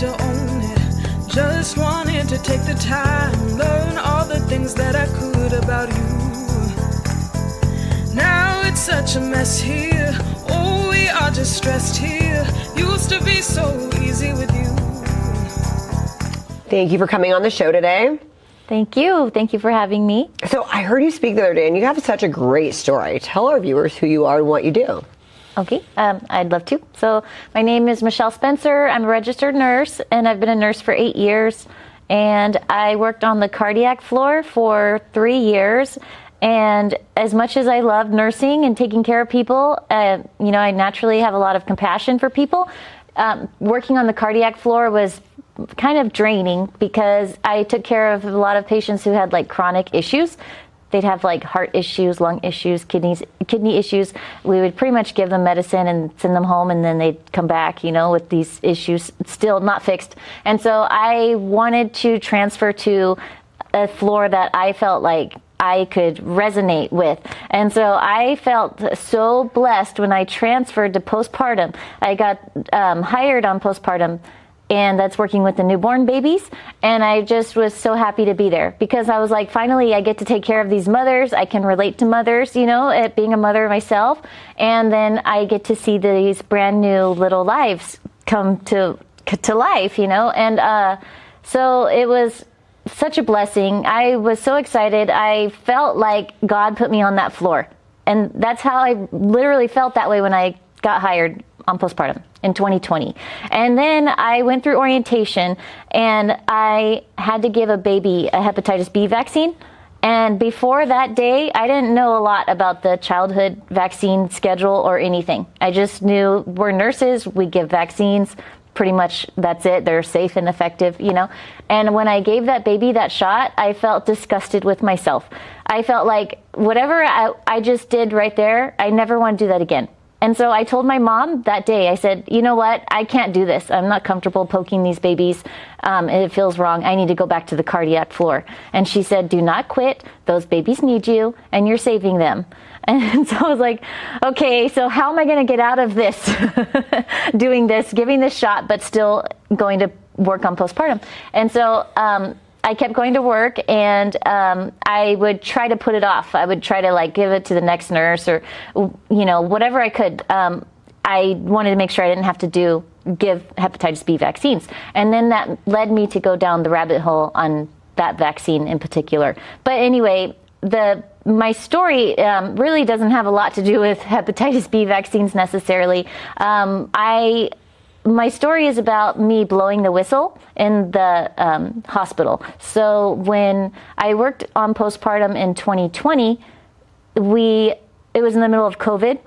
to own it. Just wanted to take the time, learn all the things that I could about you. Now it's such a mess here. Oh, we are just stressed here. Used to be so easy with you. Thank you for coming on the show today. Thank you. Thank you for having me. So I heard you speak the other day, and you have such a great story. Tell our viewers who you are and what you do. Okay, I'd love to. So my name is Michelle Spencer. I'm a registered nurse, and I've been a nurse for 8 years. And I worked on the cardiac floor for 3 years. And as much as I love nursing and taking care of people, I naturally have a lot of compassion for people. Working on the cardiac floor was kind of draining because I took care of a lot of patients who had like chronic issues. They'd have like heart issues, lung issues, kidney issues. We would pretty much give them medicine and send them home, and then they'd come back, with these issues still not fixed. And so I wanted to transfer to a floor that I felt like I could resonate with. And so I felt so blessed when I transferred to postpartum. I got hired on postpartum, and that's working with the newborn babies. And I just was so happy to be there because I was like, finally, I get to take care of these mothers. I can relate to mothers, at being a mother myself. And then I get to see these brand new little lives come to life, And so it was such a blessing. I was so excited. I felt like God put me on that floor. And that's how I literally felt that way when I got hired on postpartum in 2020. And then I went through orientation, and I had to give a baby a hepatitis B vaccine. And before that day, I didn't know a lot about the childhood vaccine schedule or anything. I just knew we're nurses, we give vaccines. Pretty much that's it. They're safe and effective, And when I gave that baby that shot, I felt disgusted with myself. I felt like whatever I just did right there, I never want to do that again. And so I told my mom that day, I said, you know what? I can't do this. I'm not comfortable poking these babies. It feels wrong. I need to go back to the cardiac floor. And she said, do not quit. Those babies need you, and you're saving them. And so I was like, okay, so how am I going to get out of this, doing this, giving this shot, but still going to work on postpartum? And so I kept going to work, and I would try to put it off. I would try to give it to the next nurse or, whatever I could. I wanted to make sure I didn't have to give hepatitis B vaccines. And then that led me to go down the rabbit hole on that vaccine in particular. But anyway, my story really doesn't have a lot to do with hepatitis B vaccines necessarily. My story is about me blowing the whistle in the hospital. So when I worked on postpartum in 2020, it was in the middle of COVID.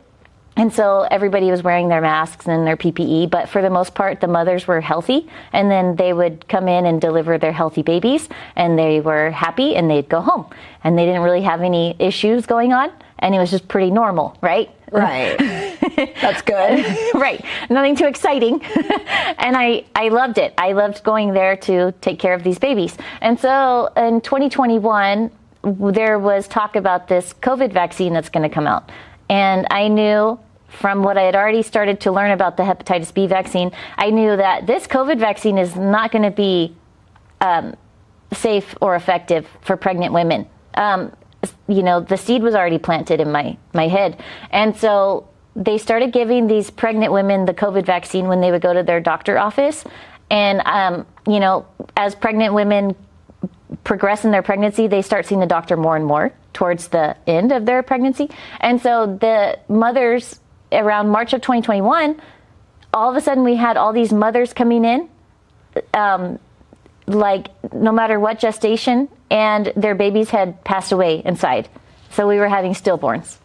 And so everybody was wearing their masks and their PPE, but for the most part, the mothers were healthy, and then they would come in and deliver their healthy babies, and they were happy, and they'd go home. And they didn't really have any issues going on, and it was just pretty normal, right? Right. That's good. Right. Nothing too exciting. And I loved it. I loved going there to take care of these babies. And so in 2021, there was talk about this COVID vaccine that's going to come out. And I knew from what I had already started to learn about the hepatitis B vaccine, I knew that this COVID vaccine is not going to be safe or effective for pregnant women. The seed was already planted in my head. And so they started giving these pregnant women the COVID vaccine when they would go to their doctor office. And, as pregnant women progress in their pregnancy, they start seeing the doctor more and more towards the end of their pregnancy. And so the mothers around March of 2021, all of a sudden we had all these mothers coming in, no matter what gestation, and their babies had passed away inside. So we were having stillborns.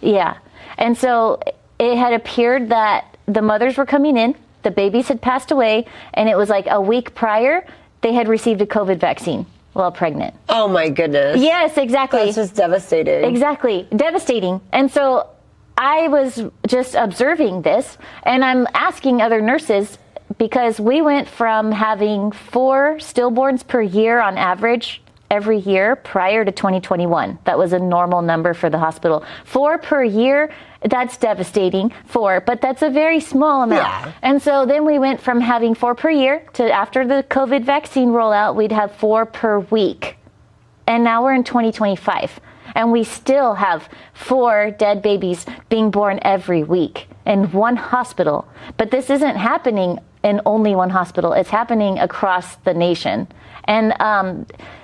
Yeah. And so it had appeared that the mothers were coming in, the babies had passed away, and it was like a week prior, they had received a COVID vaccine while pregnant. Oh my goodness. Yes, exactly. That's just devastating. Exactly. Devastating. And so I was just observing this, and I'm asking other nurses, because we went from having 4 stillborns per year on average every year prior to 2021. That was a normal number for the hospital. 4 per year, that's devastating. 4, but that's a very small amount. Yeah. And so then we went from having 4 per year to, after the COVID vaccine rollout, we'd have 4 per week. And now we're in 2025. And we still have 4 dead babies being born every week in one hospital. But this isn't happening in only one hospital. It's happening across the nation. And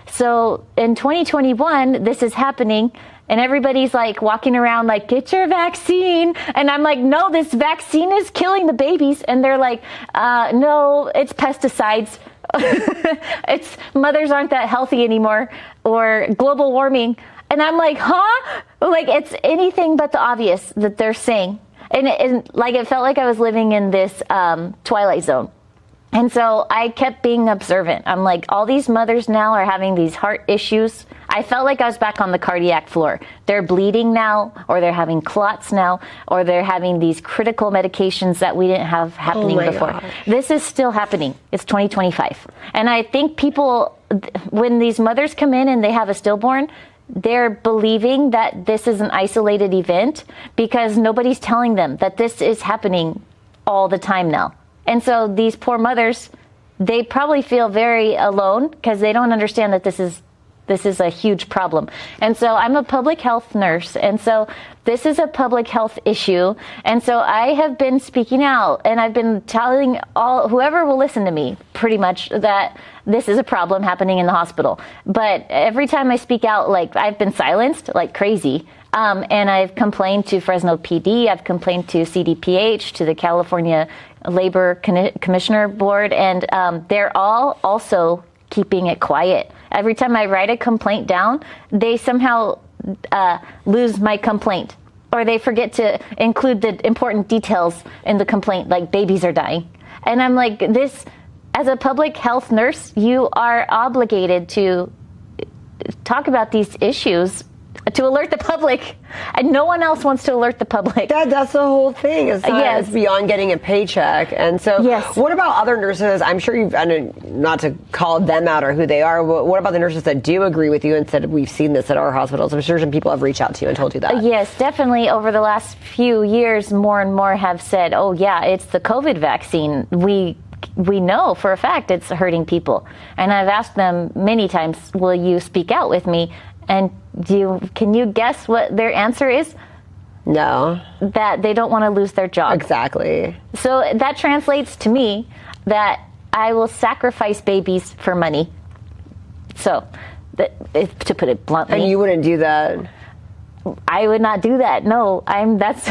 so in 2021, this is happening. And everybody's like walking around like, get your vaccine. And I'm like, no, this vaccine is killing the babies. And they're like, no, it's pesticides. It's mothers aren't that healthy anymore, or global warming. And I'm like, huh? Like, it's anything but the obvious that they're saying. And like, it felt like I was living in this Twilight Zone. And so I kept being observant. I'm like, all these mothers now are having these heart issues. I felt like I was back on the cardiac floor. They're bleeding now, or they're having clots now, or they're having these critical medications that we didn't have happening before. Gosh. This is still happening. It's 2025. And I think people, when these mothers come in and they have a stillborn, they're believing that this is an isolated event because nobody's telling them that this is happening all the time now. And so these poor mothers, they probably feel very alone because they don't understand that this is a huge problem. And so I'm a public health nurse. And so this is a public health issue. And so I have been speaking out, and I've been telling whoever will listen to me pretty much that this is a problem happening in the hospital. But every time I speak out, like, I've been silenced like crazy. And I've complained to Fresno PD, I've complained to CDPH, to the California Labor Commissioner Board, and they're all also keeping it quiet. Every time I write a complaint down, they somehow lose my complaint, or they forget to include the important details in the complaint, like babies are dying. And I'm like, this, as a public health nurse, you are obligated to talk about these issues, to alert the public, and no one else wants to alert the public. That's the whole thing. It's not, Yes. it's beyond getting a paycheck. And so Yes. what about other nurses? I'm sure you've, not to call them out or who they are, but what about the nurses that do agree with you and said, we've seen this at our hospitals? I'm sure some people have reached out to you and told you that. Yes, definitely. Over the last few years, more and more have said, oh yeah, it's the COVID vaccine. We know for a fact it's hurting people. And I've asked them many times, will you speak out with me? And can you guess what their answer is? No. That they don't want to lose their job. Exactly. So that translates to me that I will sacrifice babies for money. So, to put it bluntly. And you wouldn't do that? I would not do that. No, that's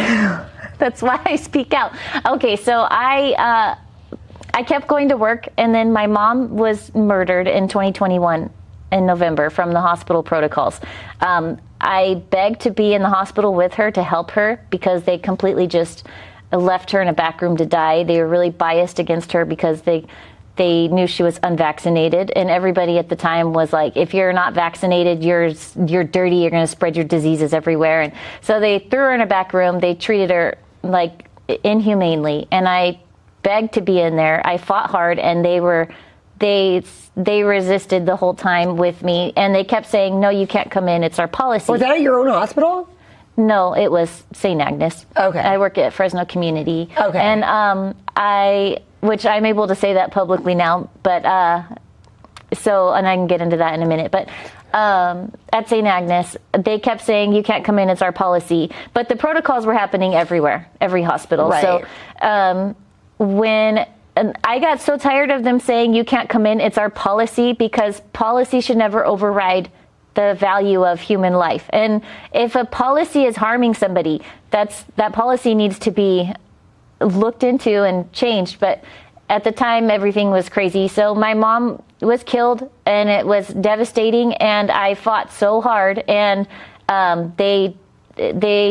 that's why I speak out. Okay, so I kept going to work, and then my mom was murdered in 2021. In November from the hospital protocols. I begged to be in the hospital with her to help her because they completely just left her in a back room to die. They were really biased against her because they knew she was unvaccinated, and everybody at the time was like, if you're not vaccinated, you're dirty, you're going to spread your diseases everywhere. And so they threw her in a back room. They treated her like inhumanely, and I begged to be in there. I fought hard, and they resisted the whole time with me, and they kept saying, no, you can't come in, it's our policy. Was that at your own hospital? No, it was St. Agnes. Okay. I work at Fresno Community. Okay. And which I'm able to say that publicly now, but and I can get into that in a minute, but at St. Agnes, they kept saying, you can't come in, it's our policy. But the protocols were happening everywhere, every hospital. Right. So and I got so tired of them saying, you can't come in, it's our policy, because policy should never override the value of human life. And if a policy is harming somebody, that policy needs to be looked into and changed. But at the time, everything was crazy. So my mom was killed, and it was devastating, and I fought so hard, and they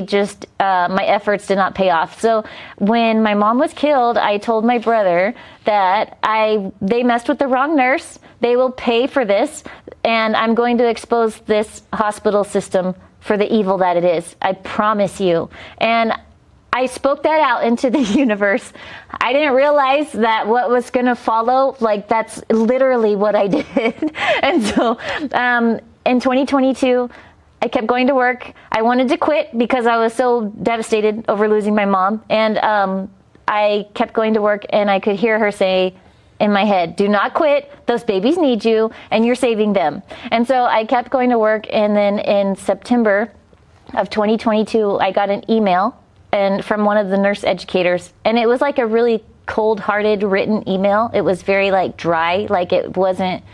just, my efforts did not pay off. So when my mom was killed, I told my brother that they messed with the wrong nurse. They will pay for this, and I'm going to expose this hospital system for the evil that it is. I promise you. And I spoke that out into the universe. I didn't realize that what was going to follow, like that's literally what I did. And so in 2022, I kept going to work. I wanted to quit because I was so devastated over losing my mom. And I kept going to work, and I could hear her say in my head, do not quit. Those babies need you, and you're saving them. And so I kept going to work. And then in September of 2022, I got an email and from one of the nurse educators, and it was like a really cold-hearted written email. It was very like dry, like it wasn't,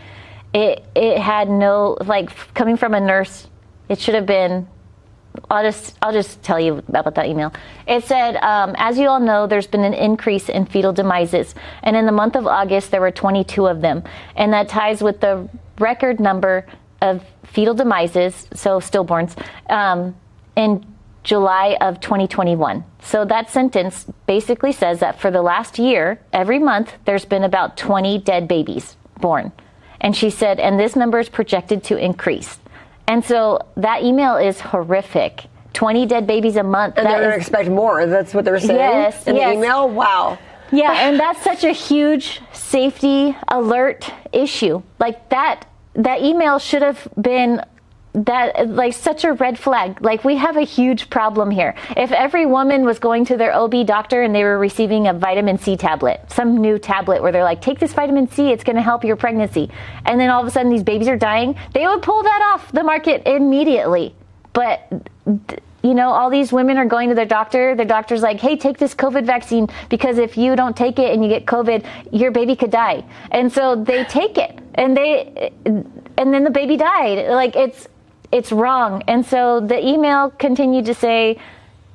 it had no, like coming from a nurse, it should have been, I'll just tell you about that email. It said, as you all know, there's been an increase in fetal demises, and in the month of August there were 22 of them, and that ties with the record number of fetal demises, so stillborns, in July of 2021. So that sentence basically says that for the last year, every month, there's been about 20 dead babies born. And she said, and this number is projected to increase. And so that email is horrific. 20 dead babies a month. And they're going to expect more. That's what they're saying in the email? Wow. Yeah, and that's such a huge safety alert issue. Like that email should have been that like such a red flag. Like we have a huge problem here. If every woman was going to their OB doctor and they were receiving a vitamin C tablet, some new tablet where they're like, take this vitamin C, it's going to help your pregnancy. And then all of a sudden these babies are dying, they would pull that off the market immediately. But you know, all these women are going to their doctor. Their doctor's like, hey, take this COVID vaccine because if you don't take it and you get COVID, your baby could die. And so they take it and then the baby died. Like it's wrong. And so the email continued to say,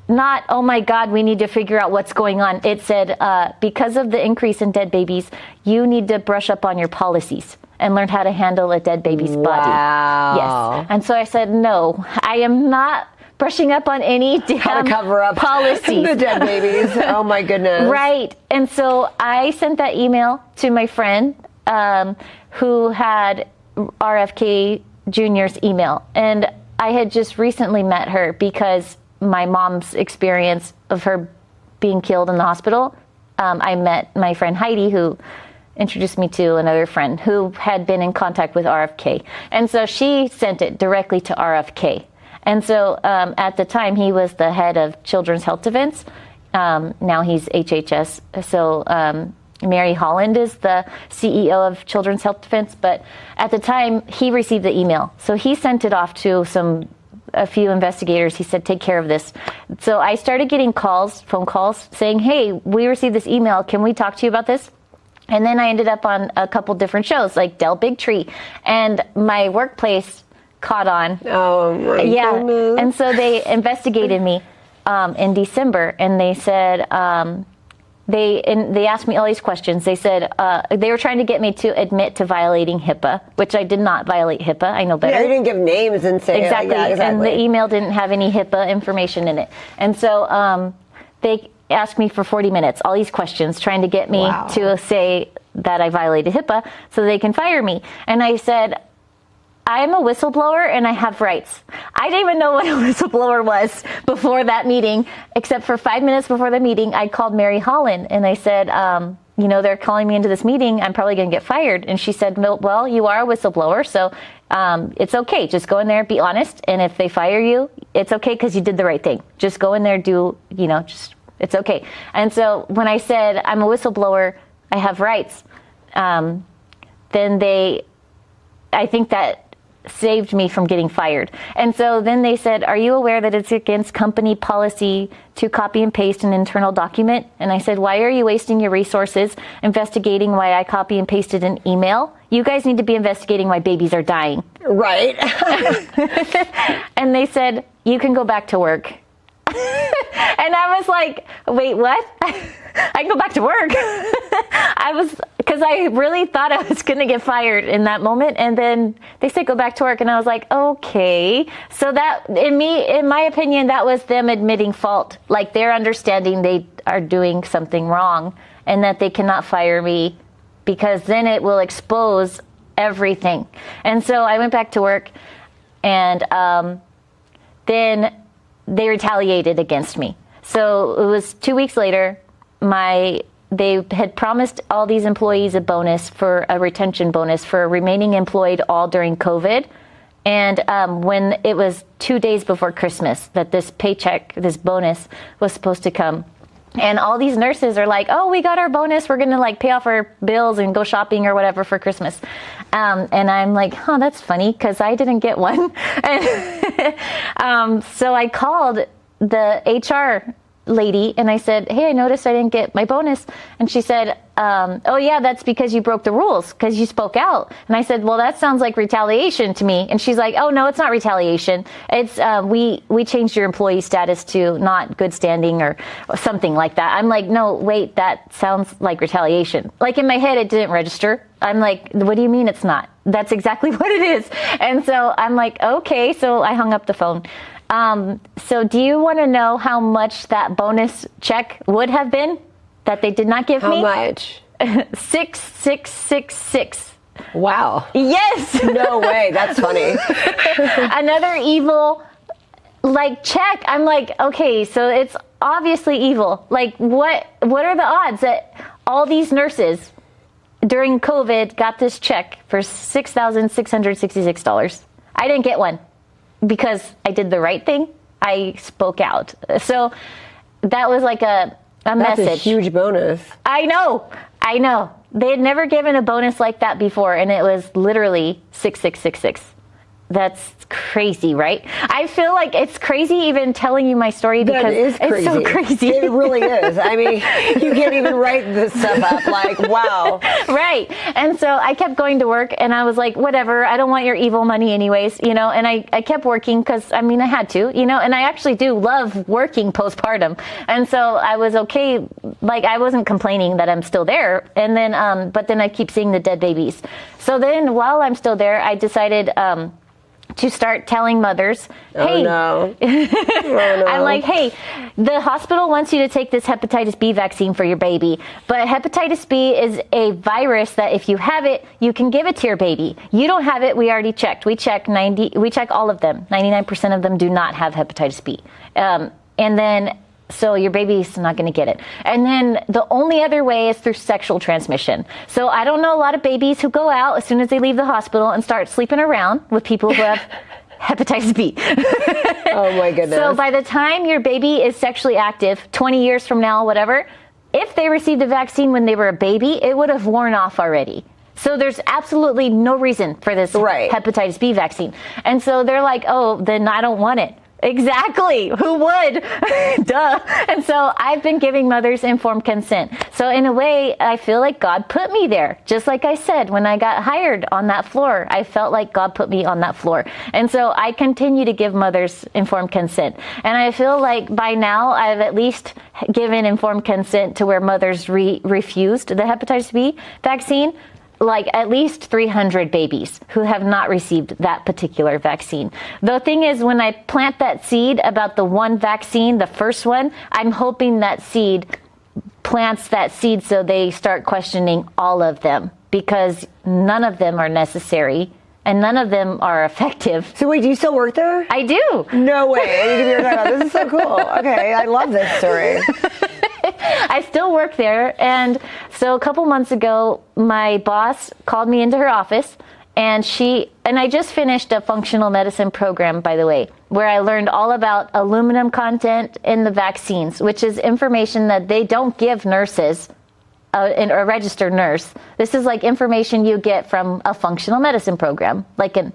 not, oh my God, we need to figure out what's going on. It said, because of the increase in dead babies, you need to brush up on your policies and learn how to handle a dead baby's body. Yes. And so I said, no, I am not brushing up on any damn how to cover up policies. The dead babies. Oh my goodness. Right. And so I sent that email to my friend who had RFK Jr.'s email. And I had just recently met her because my mom's experience of her being killed in the hospital. I met my friend Heidi, who introduced me to another friend who had been in contact with RFK. And so she sent it directly to RFK. And so at the time, he was the head of Children's Health Defense. Now he's HHS. So Mary Holland is the CEO of Children's Health Defense. But at the time, he received the email. So he sent it off to a few investigators. He said, take care of this. So I started getting phone calls saying, hey, we received this email. Can we talk to you about this? And then I ended up on a couple different shows like Del Big Tree. And my workplace caught on. Oh my goodness. And so they investigated me in December, and they said they asked me all these questions. They said they were trying to get me to admit to violating HIPAA, which I did not violate HIPAA. I know better. Yeah, you didn't give names and say exactly. And the email didn't have any HIPAA information in it. And so they asked me for 40 minutes, all these questions, trying to get me to say that I violated HIPAA so they can fire me. And I said, I am a whistleblower and I have rights. I didn't even know what a whistleblower was before that meeting, except for 5 minutes before the meeting, I called Mary Holland and I said, you know, they're calling me into this meeting. I'm probably going to get fired. And she said, no, well, you are a whistleblower, so it's okay. Just go in there, be honest. And if they fire you, it's okay because you did the right thing. Just go in there, it's okay. And so when I said I'm a whistleblower, I have rights, then I think that saved me from getting fired. And so then they said, are you aware that it's against company policy to copy and paste an internal document? And I said, why are you wasting your resources investigating why I copy and pasted an email? You guys need to be investigating why babies are dying. Right. And they said, you can go back to work. And I was like, wait, what? I can go back to work. Because I really thought I was going to get fired in that moment. And then they said, go back to work. And I was like, okay. So that, in my opinion, that was them admitting fault. Like they're understanding they are doing something wrong and that they cannot fire me because then it will expose everything. And so I went back to work and then they retaliated against me. So it was 2 weeks later, they had promised all these employees a bonus, for a retention bonus for remaining employed all during COVID. And when it was 2 days before Christmas that this paycheck, this bonus was supposed to come. And all these nurses are like, oh, we got our bonus. We're going to like pay off our bills and go shopping or whatever for Christmas. And I'm like, oh, that's funny because I didn't get one. And so I called the HR lady and I said, hey, I noticed I didn't get my bonus. And she said, oh yeah, that's because you broke the rules because you spoke out. And I said, well, that sounds like retaliation to me. And she's like, oh no, it's not retaliation. It's we changed your employee status to not good standing or something like that. I'm like, no, wait, that sounds like retaliation. Like in my head, it didn't register. I'm like, what do you mean it's not? That's exactly what it is. And so I'm like, okay. So I hung up the phone. So do you want to know how much that bonus check would have been that they did not give me? How much? 6,666. Wow. Yes. No way. That's funny. Another evil like check. I'm like, okay, so it's obviously evil. Like what are the odds that all these nurses during COVID got this check for $6,666? I didn't get one. Because I did the right thing, I spoke out. So that was like a message. That's a huge bonus. I know. They had never given a bonus like that before, and it was literally 6,666. That's crazy, right? I feel like it's crazy even telling you my story because that is crazy. It's so crazy. It really is. I mean, you can't even write this stuff up. Like, wow. Right. And so I kept going to work and I was like, whatever, I don't want your evil money anyways, and I kept working because, I had to, and I actually do love working postpartum. And so I was okay. Like, I wasn't complaining that I'm still there. And then, but then I keep seeing the dead babies. So then while I'm still there, I decided, to start telling mothers, hey, oh, no. I'm like, hey, the hospital wants you to take this hepatitis B vaccine for your baby. But hepatitis B is a virus that if you have it, you can give it to your baby. You don't have it. We already checked. We check all of them. 99% of them do not have hepatitis B. So your baby's not going to get it. And then the only other way is through sexual transmission. So I don't know a lot of babies who go out as soon as they leave the hospital and start sleeping around with people who have hepatitis B. Oh my goodness. So by the time your baby is sexually active, 20 years from now, whatever, if they received the vaccine when they were a baby, it would have worn off already. So there's absolutely no reason for this hepatitis B vaccine. And so they're like, oh, then I don't want it. Exactly. Who would? Duh. And so I've been giving mothers informed consent. So in a way, I feel like God put me there. Just like I said, when I got hired on that floor, I felt like God put me on that floor. And so I continue to give mothers informed consent. And I feel like by now I've at least given informed consent to where mothers refused the hepatitis B vaccine. Like at least 300 babies who have not received that particular vaccine. The thing is, when I plant that seed about the one vaccine, the first one, I'm hoping that seed plants that seed so they start questioning all of them, because none of them are necessary and none of them are effective. So wait, do you still work there? I do. No way. I need to be talking about this. Is so cool. Okay, I love this story. I still work there. And so a couple months ago, my boss called me into her office, and I just finished a functional medicine program, by the way, where I learned all about aluminum content in the vaccines, which is information that they don't give nurses, a registered nurse. This is like information you get from a functional medicine program, like an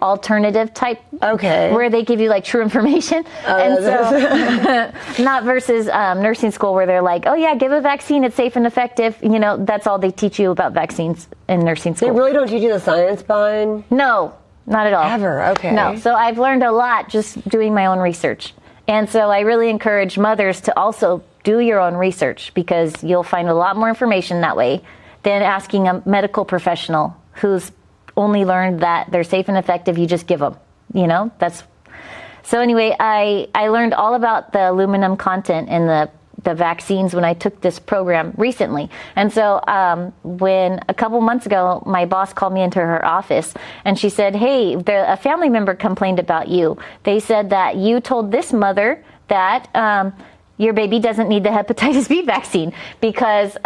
alternative type, where they give you like true information. And so not versus nursing school where they're like, oh yeah, give a vaccine, it's safe and effective. That's all they teach you about vaccines in nursing school. They really don't teach you the science behind? No, not at all. Ever, okay. No, so I've learned a lot just doing my own research. And so I really encourage mothers to also do your own research, because you'll find a lot more information that way than asking a medical professional who's only learned that they're safe and effective. You just give them, so anyway, I learned all about the aluminum content in the vaccines when I took this program recently. And so when a couple months ago, my boss called me into her office and she said, hey, a family member complained about you. They said that you told this mother that your baby doesn't need the hepatitis B vaccine because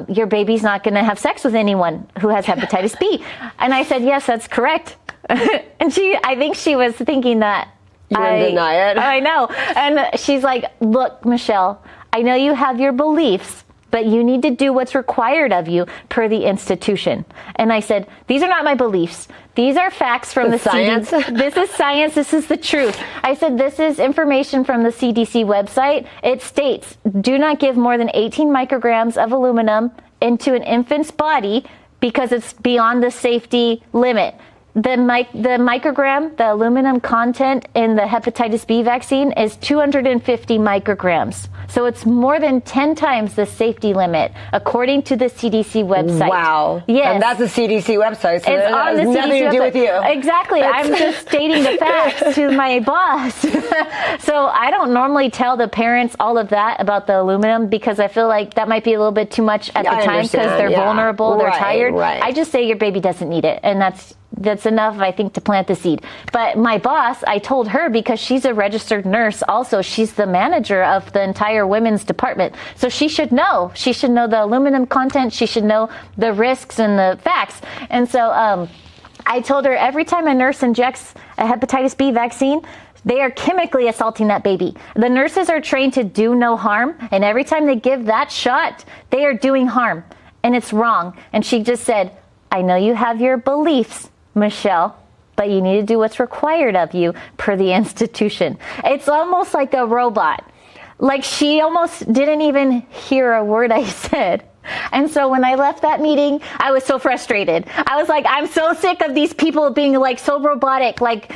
your baby's not going to have sex with anyone who has hepatitis B. And I said, yes, that's correct. And I think she was thinking that you wouldn't deny it. I know. And she's like, look, Michelle, I know you have your beliefs, but you need to do what's required of you per the institution. And I said, these are not my beliefs. These are facts from the science. This is science. This is the truth. I said, this is information from the CDC website. It states, do not give more than 18 micrograms of aluminum into an infant's body because it's beyond the safety limit. The microgram, the aluminum content in the hepatitis B vaccine is 250 micrograms. So it's more than 10 times the safety limit, according to the CDC website. Wow. Yes. And that's the CDC website, so it's that on has the nothing CDC to do website. with you. Exactly. I'm just stating the facts to my boss. So I don't normally tell the parents all of that about the aluminum because I feel like that might be a little bit too much at the time because they're vulnerable, they're tired. Right. I just say your baby doesn't need it, and that's enough, I think, to plant the seed. But my boss, I told her because she's a registered nurse also. She's the manager of the entire women's department. So she should know. She should know the aluminum content. She should know the risks and the facts. And so I told her every time a nurse injects a hepatitis B vaccine, they are chemically assaulting that baby. The nurses are trained to do no harm. And every time they give that shot, they are doing harm. And it's wrong. And she just said, I know you have your beliefs, Michelle, but you need to do what's required of you per the institution. It's almost like a robot. Like she almost didn't even hear a word I said. And so when I left that meeting, I was so frustrated. I was like, I'm so sick of these people being like so robotic. Like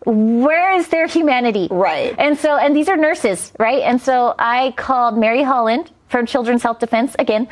where is their humanity? Right. And these are nurses, right? And so I called Mary Holland from Children's Health Defense, again,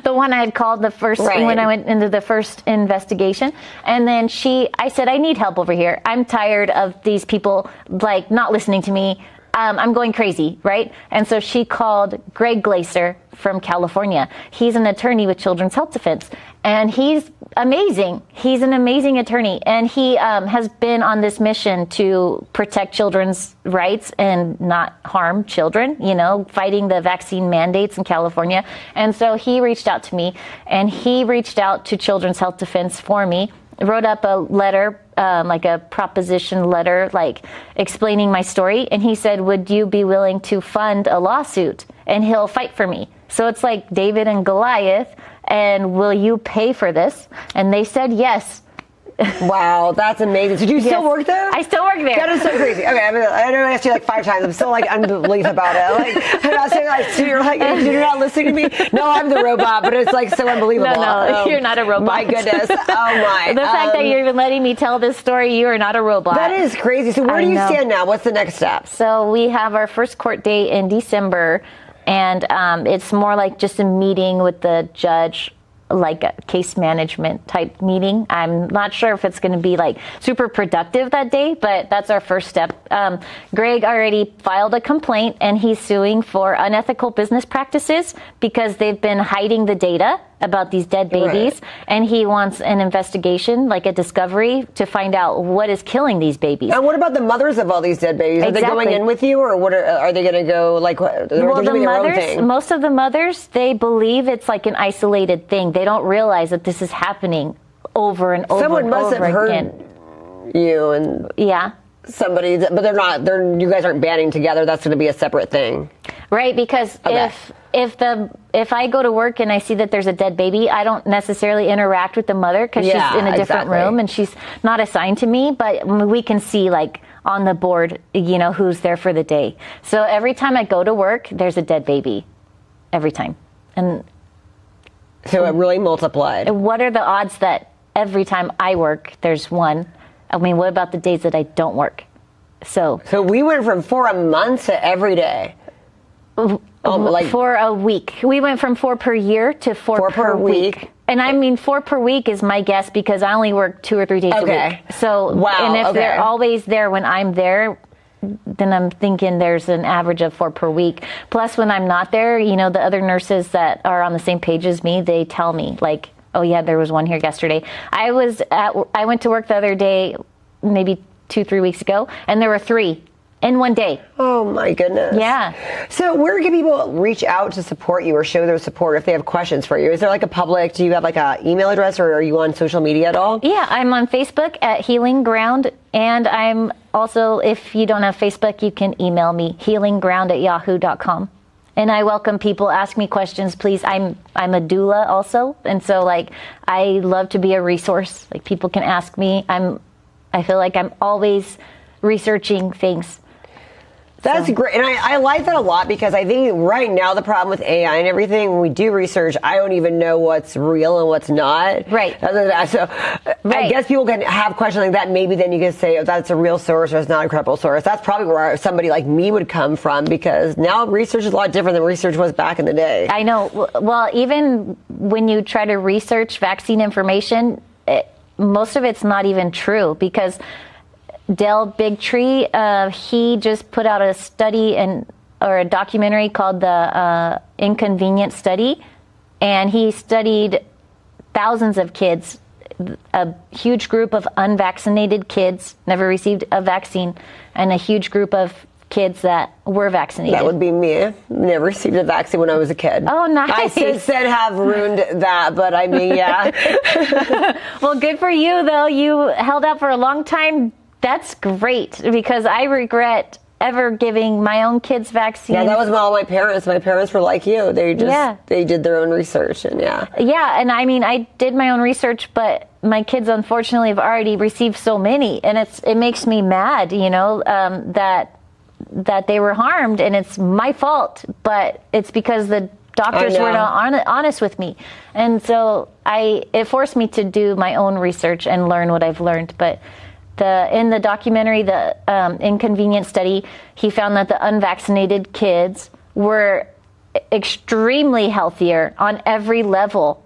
the one I had called the first, when I went into the first investigation. And then I said, I need help over here. I'm tired of these people, like, not listening to me. I'm going crazy, right? And so she called Greg Glaser from California. He's an attorney with Children's Health Defense, and he's amazing. He's an amazing attorney, and he has been on this mission to protect children's rights and not harm children, fighting the vaccine mandates in California. And so he reached out to me, and he reached out to Children's Health Defense for me, wrote up a letter, like a proposition letter, like explaining my story. And he said, would you be willing to fund a lawsuit? And he'll fight for me. So it's like David and Goliath. And will you pay for this? And they said yes. Wow, that's amazing. So do you still work there? I still work there. That is so crazy. Okay, I know I asked you like 5 times. I'm still like unbelieved about it. Like, I'm not saying like, so you're like, you're not listening to me? No, I'm the robot, but it's like so unbelievable. No, you're not a robot. My goodness. Oh my. The fact that you're even letting me tell this story, you are not a robot. That is crazy. So where do you stand now? What's the next step? So we have our first court date in December, and it's more like just a meeting with the judge, like a case management type meeting. I'm not sure if it's going to be like super productive that day, but that's our first step. Greg already filed a complaint, and he's suing for unethical business practices because they've been hiding the data about these dead babies. Right. And he wants an investigation, like a discovery, to find out what is killing these babies. And what about the mothers of all these dead babies? Are they going in with you, or what are they going to go like? Well, the mothers, most of the mothers, they believe it's like an isolated thing. They don't realize that this is happening over and over Someone and must over have again. Heard you and somebody, but they're not. You guys aren't banding together. That's going to be a separate thing, right? Because if I go to work and I see that there's a dead baby, I don't necessarily interact with the mother because she's in a different room and she's not assigned to me. But we can see like on the board, who's there for the day. So every time I go to work, there's a dead baby, every time, and so it really multiplied. What are the odds that every time I work, there's one? I mean, what about the days that I don't work? So we went from 4 a month to every day. For a week. We went from 4 per year to 4 per week. And I mean, 4 per week is my guess because I only work 2 or 3 days a week. So, and if they're always there when I'm there, then I'm thinking there's an average of 4 per week. Plus, when I'm not there, the other nurses that are on the same page as me, they tell me like, oh yeah, there was one here yesterday. I went to work the other day, maybe 2-3 weeks ago, and there were 3. in one day. Oh my goodness. Yeah. So where can people reach out to support you or show their support if they have questions for you? Is there like a public, do you have like a email address or are you on social media at all? Yeah, I'm on Facebook at Healing Ground, and I'm also, if you don't have Facebook, you can email me, healingground@yahoo.com. And I welcome people, ask me questions, please. I'm a doula also, and so like I love to be a resource. Like people can ask me. I feel like I'm always researching things. That's great. And I like that a lot because I think right now the problem with AI and everything, when we do research, I don't even know what's real and what's not. Right. So I guess people can have questions like that. Maybe then you can say, oh, that's a real source or it's not a credible source. That's probably where somebody like me would come from because now research is a lot different than research was back in the day. I know. Well, even when you try to research vaccine information, most of it's not even true because Del Bigtree, he just put out a study or a documentary called the Inconvenient Study, and he studied thousands of kids, a huge group of unvaccinated kids, never received a vaccine, and a huge group of kids that were vaccinated. That would be me. Never received a vaccine when I was a kid. Oh, nice. I since then have ruined that, but I mean, yeah. Well, good for you, though. You held out for a long time. That's great because I regret ever giving my own kids vaccines. Yeah, that was all my parents. My parents were like you. They did their own research and yeah. Yeah, and I mean, I did my own research, but my kids unfortunately have already received so many, and it makes me mad, that they were harmed, and it's my fault, but it's because the doctors were not honest with me. And so it forced me to do my own research and learn what I've learned, but in the documentary, the Inconvenient Study, he found that the unvaccinated kids were extremely healthier on every level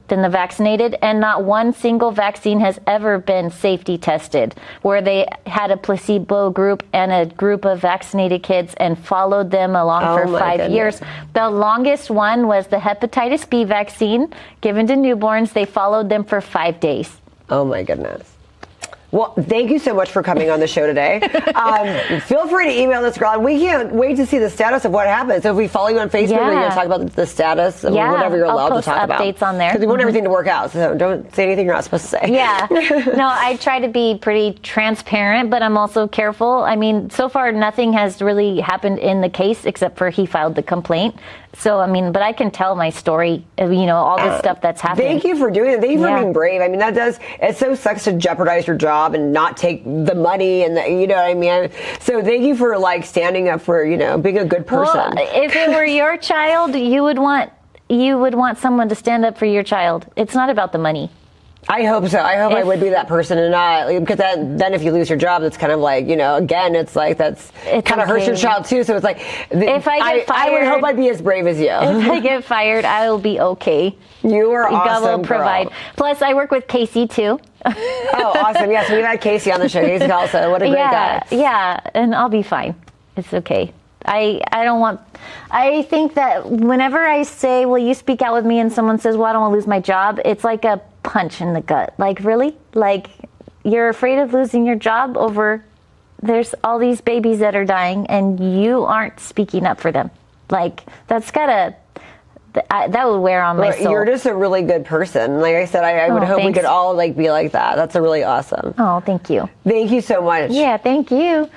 than the vaccinated, and not one single vaccine has ever been safety tested, where they had a placebo group and a group of vaccinated kids and followed them along for 5 years. The longest one was the hepatitis B vaccine given to newborns. They followed them for 5 days. Oh my goodness. Well, thank you so much for coming on the show today. Feel free to email this girl. And we can't wait to see the status of what happens. So if we follow you on Facebook, are you going to talk about the status of whatever you're allowed to talk about? I'll post updates on there. Because we want everything to work out. So don't say anything you're not supposed to say. Yeah. No, I try to be pretty transparent, but I'm also careful. I mean, so far nothing has really happened in the case except for he filed the complaint. So, I mean, but I can tell my story, all this stuff that's happening. Thank you for doing it. Thank you for being brave. I mean, it so sucks to jeopardize your job and not take the money and you know what I mean? So thank you for standing up for, being a good person. Well, if it were your child, you would want someone to stand up for your child. It's not about the money. I hope so. I hope I would be that person and not, because then if you lose your job, it's kind of like, again, it's like it kind of hurts your child too. So it's like, if I get fired, I would hope I'd be as brave as you. If I get fired, I will be okay. You are awesome. God will provide. Plus, I work with Casey too. Oh, awesome. Yes, we've had Casey on the show. Casey also. What a great guy. Yeah, and I'll be fine. It's okay. I think that whenever I say, will you speak out with me, and someone says, well, I don't want to lose my job, it's like a punch in the gut. Like, really? Like, you're afraid of losing your job over there's all these babies that are dying and you aren't speaking up for them. Like, that would wear on my soul. You're just a really good person. Like I said, I would hope we could all be like that. That's a really awesome. Oh, thank you. Thank you so much. Yeah, thank you.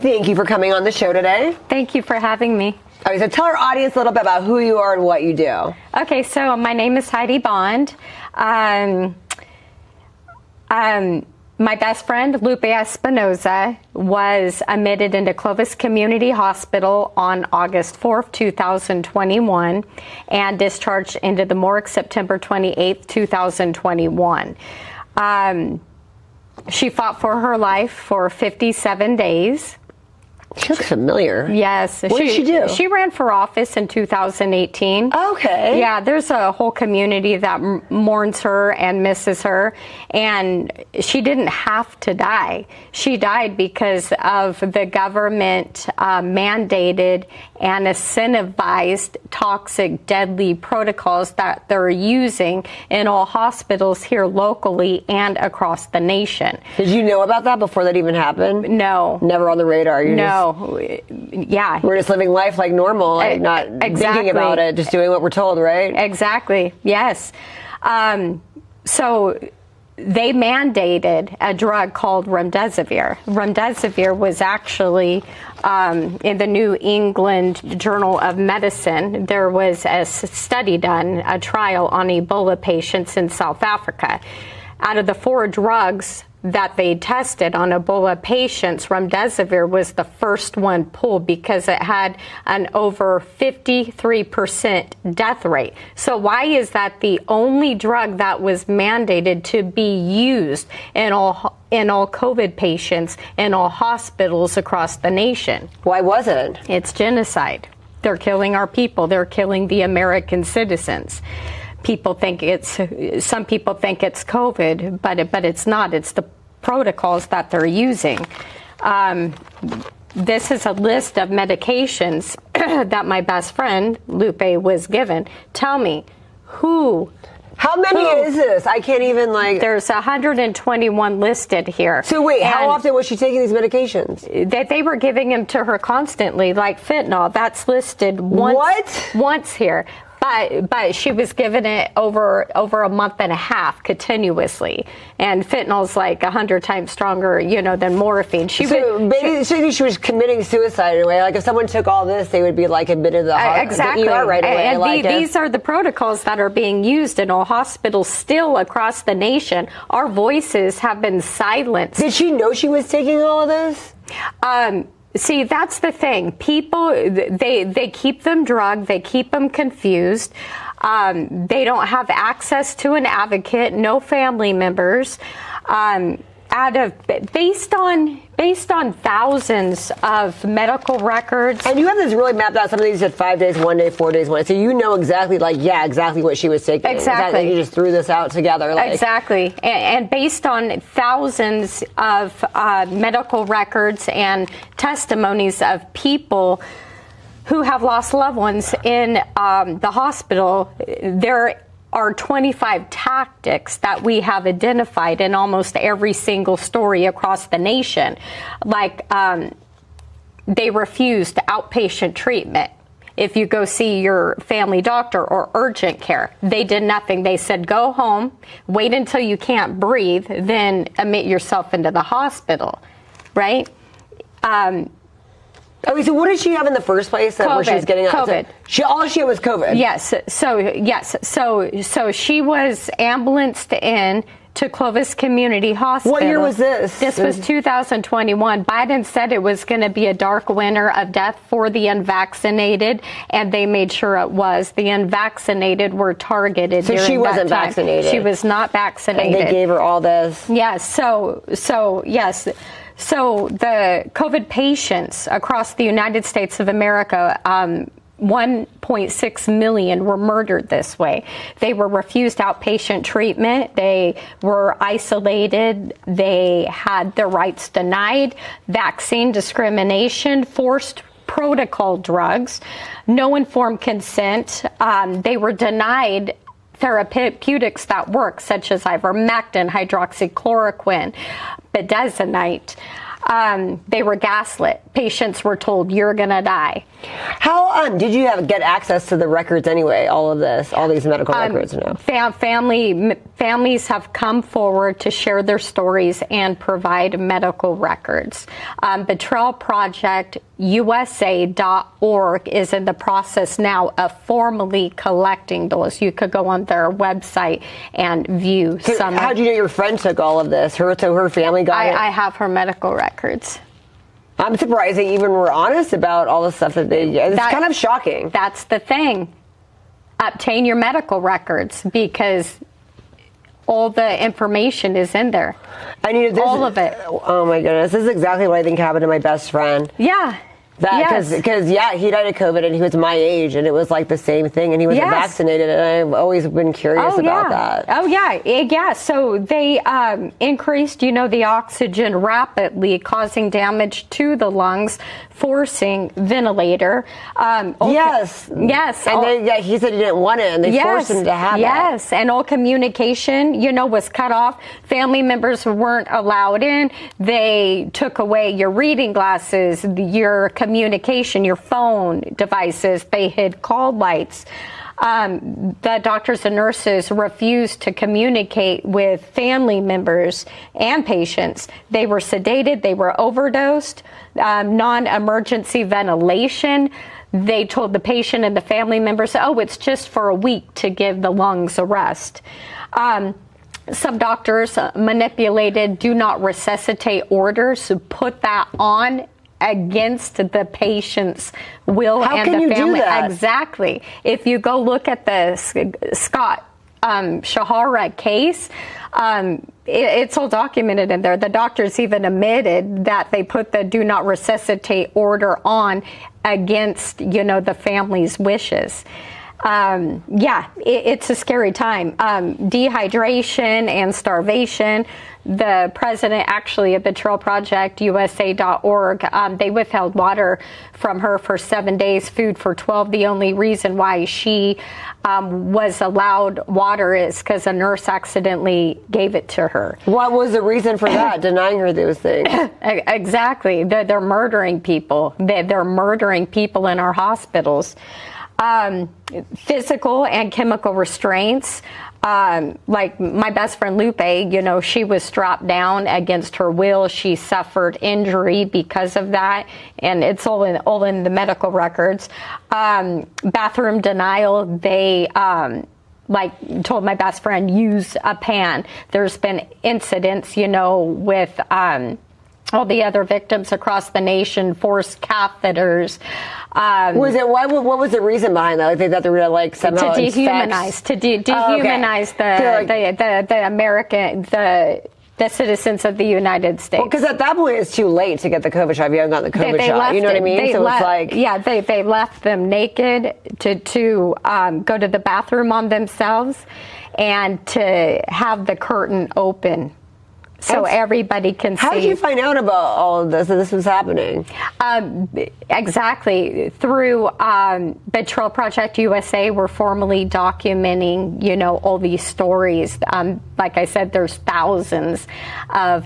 Thank you for coming on the show today. Thank you for having me. All right, so tell our audience a little bit about who you are and what you do. Okay, so my name is Heidi Bond. My best friend, Lupe Espinoza, was admitted into Clovis Community Hospital on August 4th, 2021, and discharged into the morgue September 28th, 2021. She fought for her life for 57 days. She looks familiar. Yes. What did she do? She ran for office in 2018. Okay. Yeah, there's a whole community that mourns her and misses her. And she didn't have to die. She died because of the government mandated and incentivized toxic, deadly protocols that they're using in all hospitals here locally and across the nation. Did you know about that before that even happened? No. Never on the radar? No. Yeah. We're just living life like normal, like not thinking about it, just doing what we're told, right? Exactly. Yes. So they mandated a drug called remdesivir. Remdesivir was actually in the New England Journal of Medicine. There was a study done, a trial on Ebola patients in South Africa. Out of the 4 drugs that they tested on Ebola patients, remdesivir was the first one pulled because it had an over 53% death rate. So why is that the only drug that was mandated to be used in all COVID patients in all hospitals across the nation? Why was it? It's genocide. They're killing our people. They're killing the American citizens. Some people think it's COVID, but it's not. It's the protocols that they're using. This is a list of medications that my best friend Lupe was given. Tell me, who? How many is this? I can't even There's 121 listed here. So wait, how often was she taking these medications? That they were giving them to her constantly, like fentanyl. That's listed once here. But she was given it over a month and a half continuously, and fentanyl's like 100 times stronger, than morphine. Basically, she was committing suicide in a way. Like if someone took all this, they would be admitted to the exactly. ER right away. And these are the protocols that are being used in all hospitals still across the nation. Our voices have been silenced. Did she know she was taking all of this? See, that's the thing. People, they keep them drugged. They keep them confused. They don't have access to an advocate, no family members. Based on thousands of medical records. And you have this really mapped out. Some of these said 5 days, 1 day, 4 days, 1 day. So you know exactly, exactly what she was taking. Exactly. You just threw this out together. Exactly. And based on thousands of medical records and testimonies of people who have lost loved ones in the hospital, there are 25 tactics that we have identified in almost every single story across the nation. They refused outpatient treatment. If you go see your family doctor or urgent care, they did nothing. They said, go home, wait until you can't breathe, then admit yourself into the hospital, right? Okay, so what did she have in the first place? Where she was getting COVID. All she had was COVID. Yes. So she was ambulanced in to Clovis Community Hospital. What year was this? This was 2021. Biden said it was going to be a dark winter of death for the unvaccinated, and they made sure it was. The unvaccinated were targeted. So she wasn't vaccinated. She was not vaccinated. And they gave her all this. Yes. So yes. So the COVID patients across the United States of America, 1.6 million were murdered this way. They were refused outpatient treatment. They were isolated. They had their rights denied. Vaccine discrimination, forced protocol drugs, no informed consent. They were denied therapeutics that work, such as ivermectin, hydroxychloroquine, budesonide. They were gaslit. Patients were told, you're going to die. How did you get access to the records anyway, all these medical records? No. Families have come forward to share their stories and provide medical records. Betrayal Project USA.org is in the process now of formally collecting those. You could go on their website and view some. How do you know your friend took all of this? Her family got it? I have her medical records. I'm surprised they even were honest about all the stuff that they did. It's kind of shocking. That's the thing. Obtain your medical records because all the information is in there. All of it. Oh my goodness. This is exactly what I think happened to my best friend. Yeah. Because he died of COVID and he was my age and it was like the same thing and he wasn't vaccinated and I've always been curious about that. Oh yeah. So they increased, the oxygen rapidly, causing damage to the lungs, forcing ventilator. Yes. And he said he didn't want it and they forced him to have it. Yes, and all communication, was cut off. Family members weren't allowed in. They took away your reading glasses, your communication, your phone devices. They hid call lights. The doctors and nurses refused to communicate with family members and patients. They were sedated. They were overdosed. Non-emergency ventilation. They told the patient and the family members, it's just for a week to give the lungs a rest. Some doctors manipulated do not resuscitate orders to put that on against the patient's will. How and can the you family. Do that? Exactly. If you go look at the Scott Shahara case, it's all documented in there. The doctors even admitted that they put the do not resuscitate order on against, the family's wishes. It's a scary time. Dehydration and starvation. The president actually of Betrayal Project USA.org, they withheld water from her for 7 days, food for 12. The only reason why she was allowed water is because a nurse accidentally gave it to her. What was the reason for that, denying her those things? Exactly. They're murdering people. They're murdering people in our hospitals. Physical and chemical restraints. Like my best friend Lupe, she was strapped down against her will. She suffered injury because of that, and it's all in the medical records. Bathroom denial. They told my best friend, use a pan. There's been incidents, with all the other victims across the nation, forced catheters. What was the reason behind that? They thought they were going to somehow dehumanize the American, the citizens of the United States. Because at that point it's too late to get the COVID shot if you haven't gotten the COVID shot. You know what I mean? They left them naked to go to the bathroom on themselves and to have the curtain open. So everybody can see. How did you find out about all of this, that this was happening? Exactly. Through Betrayal Project USA, we're formally documenting, all these stories. Like I said, there's thousands of,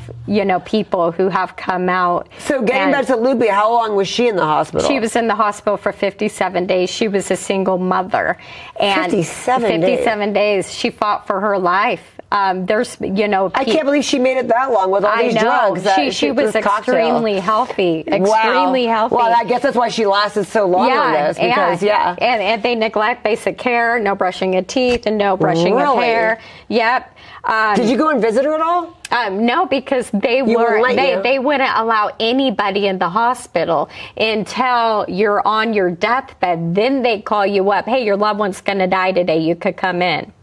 people who have come out. So getting back to Lupe, how long was she in the hospital? She was in the hospital for 57 days. She was a single mother. And 57 days. She fought for her life. There's, I can't believe she made it that long with all these drugs. She was extremely healthy. Extremely healthy. Well, I guess that's why she lasted so long on this. Because, And they neglect basic care, no brushing of teeth and no brushing of hair. Yep. Did you go and visit her at all? No, because they wouldn't allow anybody in the hospital until you're on your deathbed. Then they call you up. Hey, your loved one's going to die today. You could come in.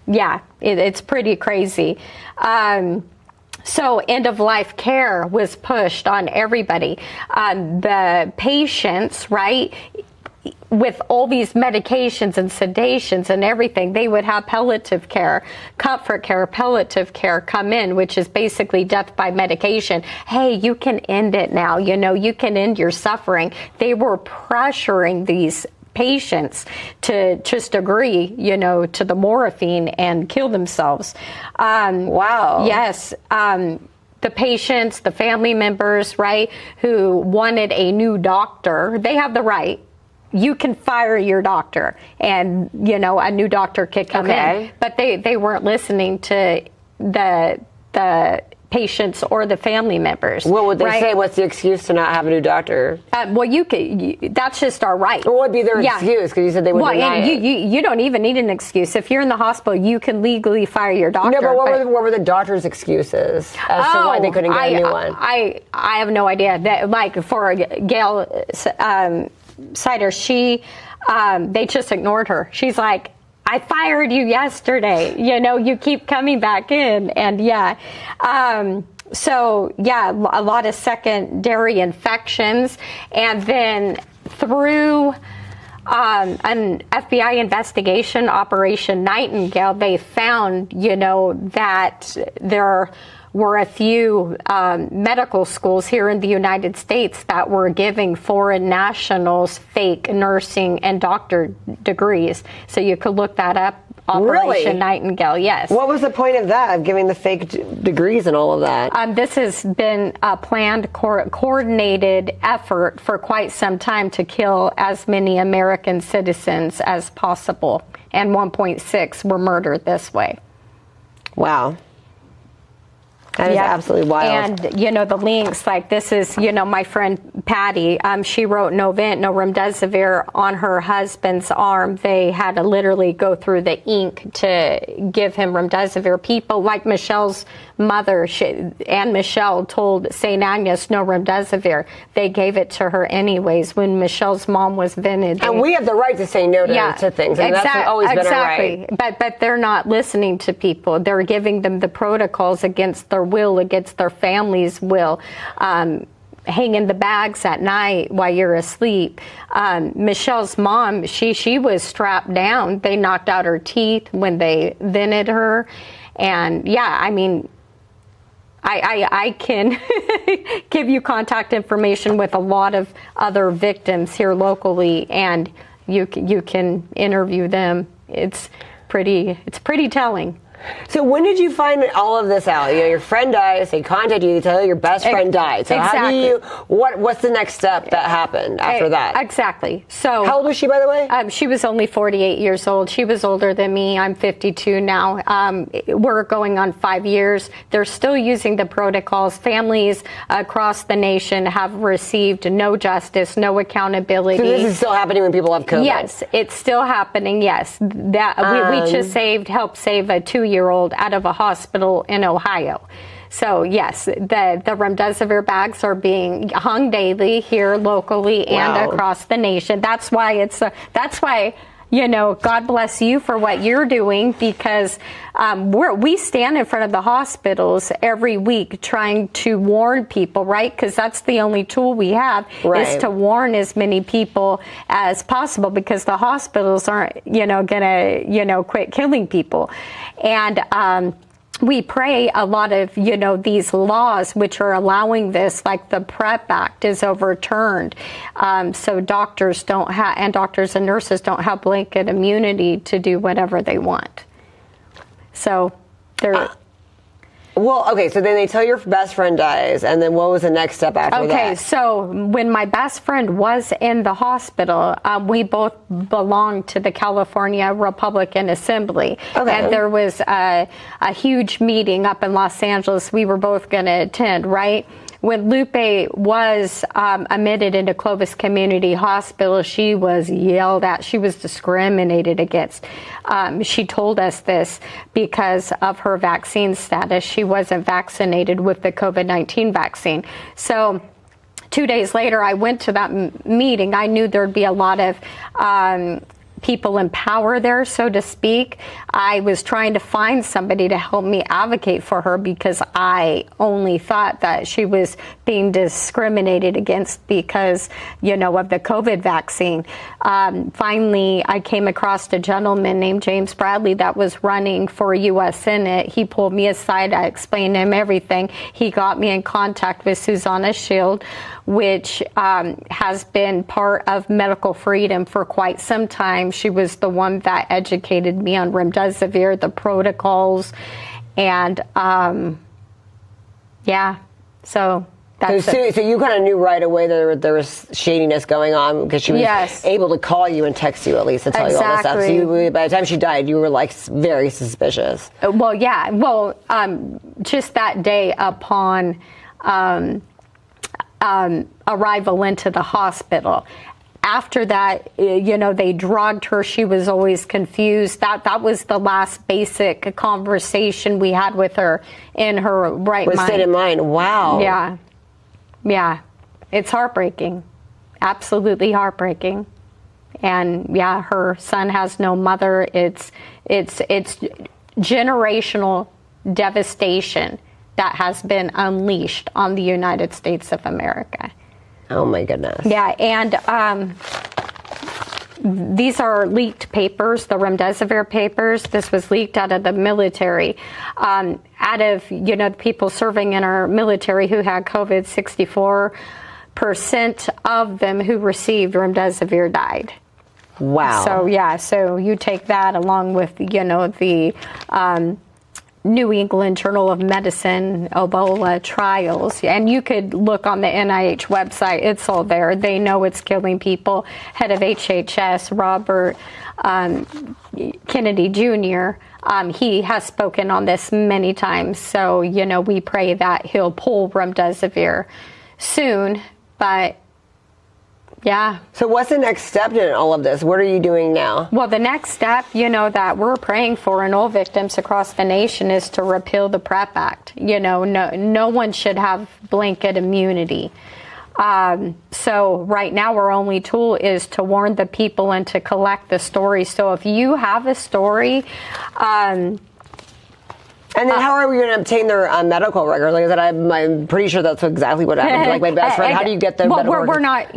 Yeah, it's pretty crazy. So end-of-life care was pushed on everybody. The patients, right, with all these medications and sedations and everything, they would have palliative care, comfort care, palliative care come in, which is basically death by medication. Hey, you can end it now. You can end your suffering. They were pressuring these patients to just agree, to the morphine and kill themselves. Wow. Yes. the patients, the family members, right, who wanted a new doctor, they have the right. You can fire your doctor, and a new doctor could come in. But they weren't listening to the patients or the family members. What would they say? What's the excuse to not have a new doctor? Well, that's just our right. What would be their excuse? Because you said they would deny it. You don't even need an excuse. If you're in the hospital, you can legally fire your doctor. No, but what were the doctor's excuses as to why they couldn't get a new one? I have no idea. Like for Gail Sider, they just ignored her. She's like, I fired you yesterday. You keep coming back in. And a lot of secondary infections. And then through an FBI investigation, Operation Nightingale, they found, that there were a few medical schools here in the United States that were giving foreign nationals fake nursing and doctor degrees. So you could look that up. Operation Nightingale, yes. What was the point of that, of giving the fake degrees and all of that? This has been a planned, coordinated effort for quite some time to kill as many American citizens as possible. And 1.6 were murdered this way. Wow. That is absolutely wild. And, the links, like this is, my friend Patty, she wrote no remdesivir on her husband's arm. They had to literally go through the ink to give him remdesivir. People like Michelle's mother, and Michelle told St. Agnes no remdesivir. They gave it to her anyways when Michelle's mom was vented. And we have the right to say no to things. And that's always been our right. But they're not listening to people. They're giving them the protocols against their will, against their family's will. Hanging the bags at night while you're asleep. Michelle's mom, she was strapped down. They knocked out her teeth when they vented her. And I can give you contact information with a lot of other victims here locally, and you can interview them. It's pretty telling. So when did you find all of this out? Your friend dies, they contact you, they tell you your best friend died. So how do you, what's the next step that happened after that? Exactly. So how old was she, by the way? She was only 48 years old. She was older than me. I'm 52 now. We're going on 5 years. They're still using the protocols. Families across the nation have received no justice, no accountability. So this is still happening when people have COVID? Yes, it's still happening, yes. We just helped save a 2-year-old out of a hospital in Ohio. So yes, the remdesivir bags are being hung daily here locally and across the nation. That's why God bless you for what you're doing, because we stand in front of the hospitals every week trying to warn people, right? Because that's the only tool we have is to warn as many people as possible, because the hospitals aren't, gonna, quit killing people. And we pray a lot of, these laws which are allowing this, like the PrEP Act is overturned. So doctors and nurses don't have blanket immunity to do whatever they want. So they're... Well, okay, so then they tell your best friend dies, and then what was the next step after that? Okay, so when my best friend was in the hospital, we both belonged to the California Republican Assembly. Okay. And there was a huge meeting up in Los Angeles we were both going to attend, right? When Lupe was admitted into Clovis Community Hospital, she was yelled at. She was discriminated against. She told us this because of her vaccine status. She wasn't vaccinated with the COVID-19 vaccine. So 2 days later, I went to that meeting. I knew there'd be a lot of people in power there, so to speak. I was trying to find somebody to help me advocate for her, because I only thought that she was being discriminated against because, of the COVID vaccine. Finally, I came across a gentleman named James Bradley that was running for U.S. Senate. He pulled me aside. I explained to him everything. He got me in contact with Susanna Shield, which has been part of medical freedom for quite some time. She was the one that educated me on remdesivir, the protocols, and Yeah. So that's so you kind of knew right away that there was shadiness going on because she was able to call you and text you at least to tell you all this stuff. So by the time she died, you were like very suspicious. Well, yeah. Well, just that day upon arrival into the hospital. After that, they drugged her. She was always confused. That was the last basic conversation we had with her in her right mind. State of mind. Wow. Yeah. Yeah. It's heartbreaking. Absolutely heartbreaking. And yeah, her son has no mother. It's generational devastation that has been unleashed on the United States of America. Oh my goodness. Yeah, and these are leaked papers, the remdesivir papers. This was leaked out of the military. Out of, people serving in our military who had COVID, 64% of them who received remdesivir died. Wow. So, yeah, so you take that along with, the New England Journal of Medicine Ebola trials, and you could look on the NIH website. It's all there. They know it's killing people. Head of HHS, Robert Kennedy Jr., he has spoken on this many times. So, we pray that he'll pull remdesivir soon, but yeah. So what's the next step in all of this? What are you doing now? Well, the next step, that we're praying for in all victims across the nation is to repeal the PrEP Act. No one should have blanket immunity. So right now our only tool is to warn the people and to collect the stories. So if you have a story, and then how are we going to obtain their medical records? Like I said, I'm pretty sure that's exactly what happened to my best friend. How do you get the medical records? We're not,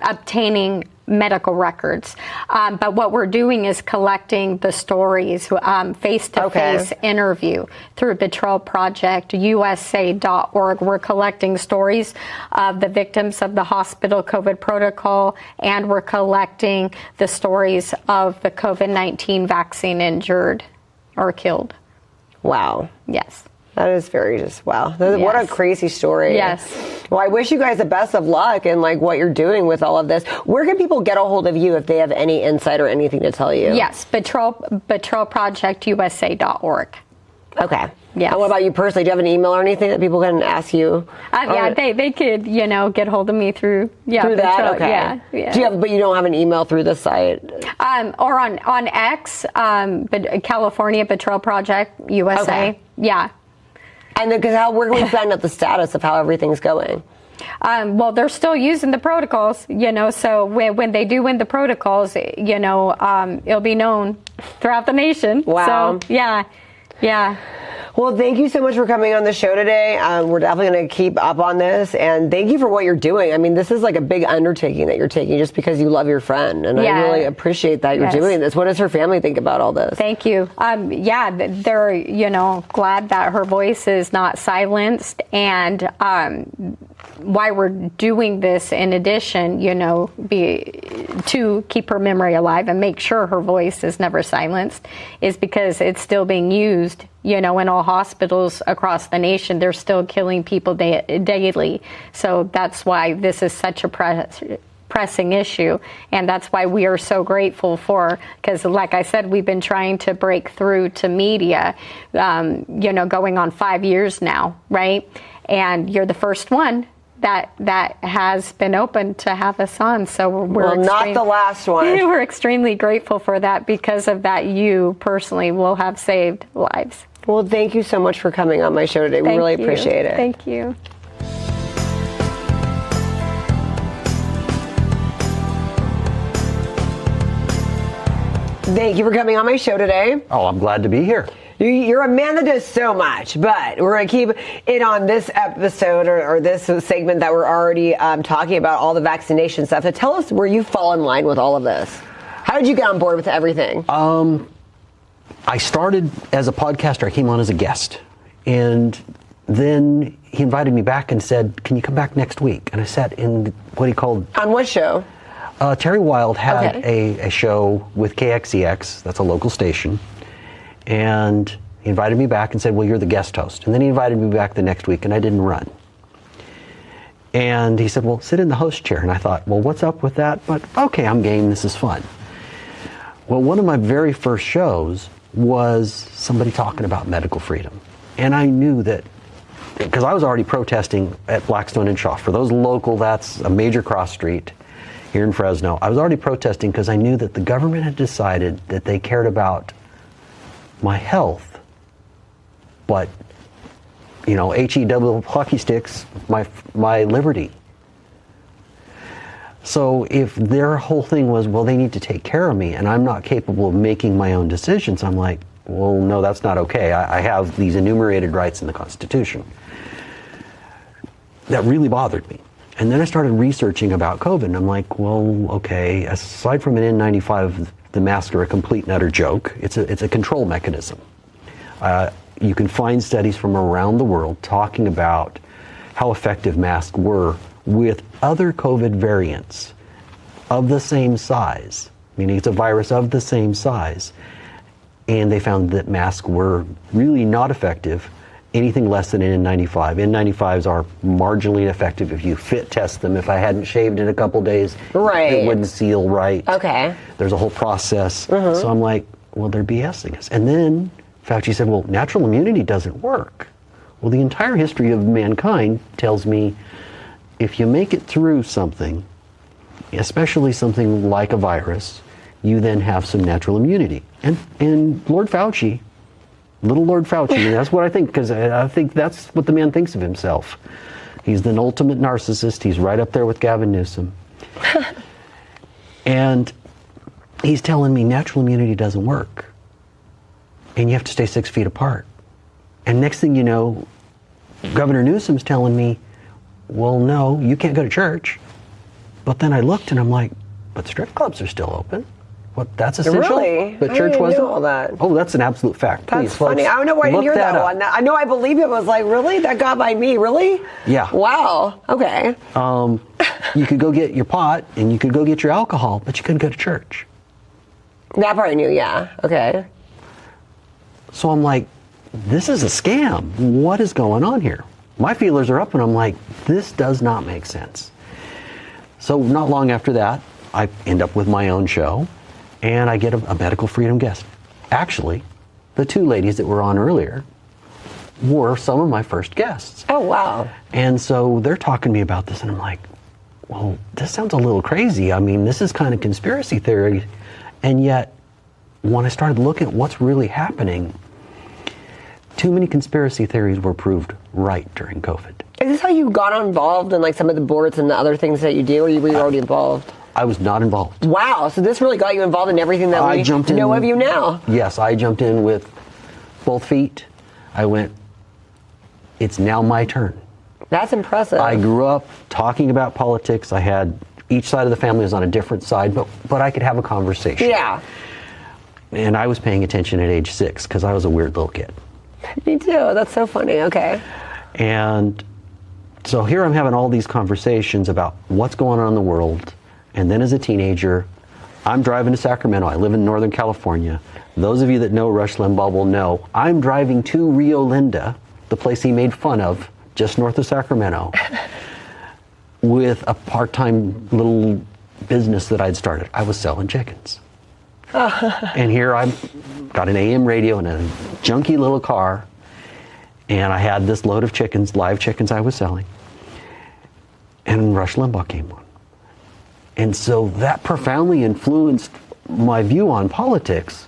obtaining medical records. But what we're doing is collecting the stories, face-to-face interview through Betrayal Project, USA.org. We're collecting stories of the victims of the hospital COVID protocol, and we're collecting the stories of the COVID-19 vaccine injured or killed. Wow. Yes. That is wow. What a crazy story. Yes. Well, I wish you guys the best of luck in what you're doing with all of this. Where can people get a hold of you if they have any insight or anything to tell you? Yes, betrayalprojectusa.org. Okay. Yes. And what about you personally? Do you have an email or anything that people can ask you? They could, get hold of me through that. Okay. Yeah. Do you but you don't have an email through the site? Or on X, California Betrayal Project USA. Okay. Yeah. And then, where can we find out the status of how everything's going? Well, they're still using the protocols, so when they do win the protocols, it'll be known throughout the nation. Wow. So, yeah. Well, thank you so much for coming on the show today. We're definitely going to keep up on this, and thank you for what you're doing. I mean, this is like a big undertaking that you're taking just because you love your friend, and I really appreciate that you're doing this. What does her family think about all this? Thank you. They're, glad that her voice is not silenced, and why we're doing this in addition, to keep her memory alive and make sure her voice is never silenced, is because it's still being used, in all hospitals across the nation. They're still killing people daily. So that's why this is such a pressing issue. And that's why we are so grateful because like I said, we've been trying to break through to media, going on 5 years now, right? And you're the first one that has been open to have us on. So we're not the last one. We're extremely grateful for that. Because of that, you personally will have saved lives. Well, thank you so much for coming on my show today. We really appreciate it. Thank you. Thank you for coming on my show today. Oh, I'm glad to be here. You're a man that does so much, but we're going to keep it on this episode or this segment that we're already talking about all the vaccination stuff. So tell us where you fall in line with all of this. How did you get on board with everything? I started as a podcaster. I came on as a guest. And then he invited me back and said, can you come back next week? And I sat in what he called... On what show? Terry Wilde had a show with KXEX. That's a local station. And He invited me back and said, well, you're the guest host. And then he invited me back the next week, and I didn't run. And he said, well, sit in the host chair. And I thought, well, what's up with that? But okay, I'm game. This is fun. Well, one of my very first shows was somebody talking about medical freedom. And I knew that, because I was already protesting at Blackstone and Shaw. For those local, that's a major cross street here in Fresno. I was already protesting because I knew that the government had decided that they cared about my health, but, you know, HE hockey sticks, my liberty. So if their whole thing was, well, they need to take care of me and I'm not capable of making my own decisions, I'm like, well, no, that's not okay. I have these enumerated rights in the Constitution. That really bothered me. And then I started researching about COVID, and I'm like, well, okay, aside from an N95, the masks are a complete and utter joke. It's a control mechanism. You can find studies from around the world talking about how effective masks were with other COVID variants of the same size, meaning it's a virus of the same size. And they found that masks were really not effective anything less than an N95. N95s are marginally effective if you fit test them. If I hadn't shaved in a couple days, it wouldn't seal right. Okay. There's a whole process. So I'm like, well, they're BSing us. And then Fauci said, well, natural immunity doesn't work. Well, the entire history of mankind tells me if you make it through something, especially something like a virus, you then have some natural immunity. And Lord Fauci, little Lord Fauci, that's what I think, because I think that's what the man thinks of himself. He's the ultimate narcissist. He's right up there with Gavin Newsom. And he's telling me natural immunity doesn't work. And you have to stay 6 feet apart. And next thing you know, Governor Newsom's telling me, well, no, you can't go to church. But then I looked and I'm like, but strip clubs are still open. What, that's essential? Really? The I church didn't wasn't? know all that. Oh, that's an absolute fact. That's Please, funny. folks, I don't know why I didn't hear that up. one. I know I believe it. I was like, really? That got by me? Really? Yeah. Wow. Okay. You could go get your pot and you could go get your alcohol, but you couldn't go to church. That part I knew, yeah. Okay. So I'm like, this is a scam. What is going on here? My feelers are up and I'm like, this does not make sense. So not long after that, I end up with my own show and I get a medical freedom guest. Actually, the two ladies that were on earlier were some of my first guests. Oh, wow. And so they're talking to me about this and I'm like, well, this sounds a little crazy. I mean, this is kind of conspiracy theory. And yet, when I started looking at what's really happening, too many conspiracy theories were proved right during COVID. Is this how you got involved in like some of the boards and the other things that you do, or were you already involved? I was not involved. Wow, so this really got you involved in everything that we know of you now. Yes, I jumped in with both feet. I went, it's now my turn. That's impressive. I grew up talking about politics. I had, each side of the family was on a different side, but I could have a conversation. Yeah. And I was paying attention at age 6 because I was a weird little kid. Me too. That's so funny. Okay. And so here I'm having all these conversations about what's going on in the world. And then as a teenager, I'm driving to Sacramento. I live in Northern California. Those of you that know Rush Limbaugh will know I'm driving to Rio Linda, the place he made fun of, just north of Sacramento, with a part-time little business that I'd started. I was selling chickens. And here I've got an AM radio and a junky little car, and I had this load of chickens, live chickens I was selling, and Rush Limbaugh came on. And so that profoundly influenced my view on politics.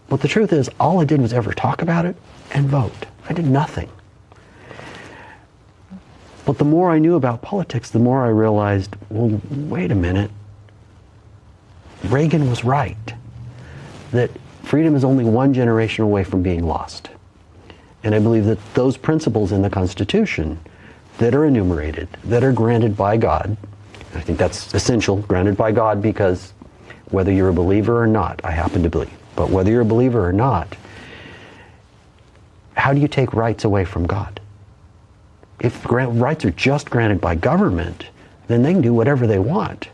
But the truth is, all I did was ever talk about it and vote. I did nothing. But the more I knew about politics, the more I realized, well, wait a minute. Reagan was right, that freedom is only one generation away from being lost. And I believe that those principles in the Constitution that are enumerated, that are granted by God, I think that's essential, granted by God, because whether you're a believer or not, I happen to believe, but whether you're a believer or not, how do you take rights away from God? If rights are just granted by government, then they can do whatever they want.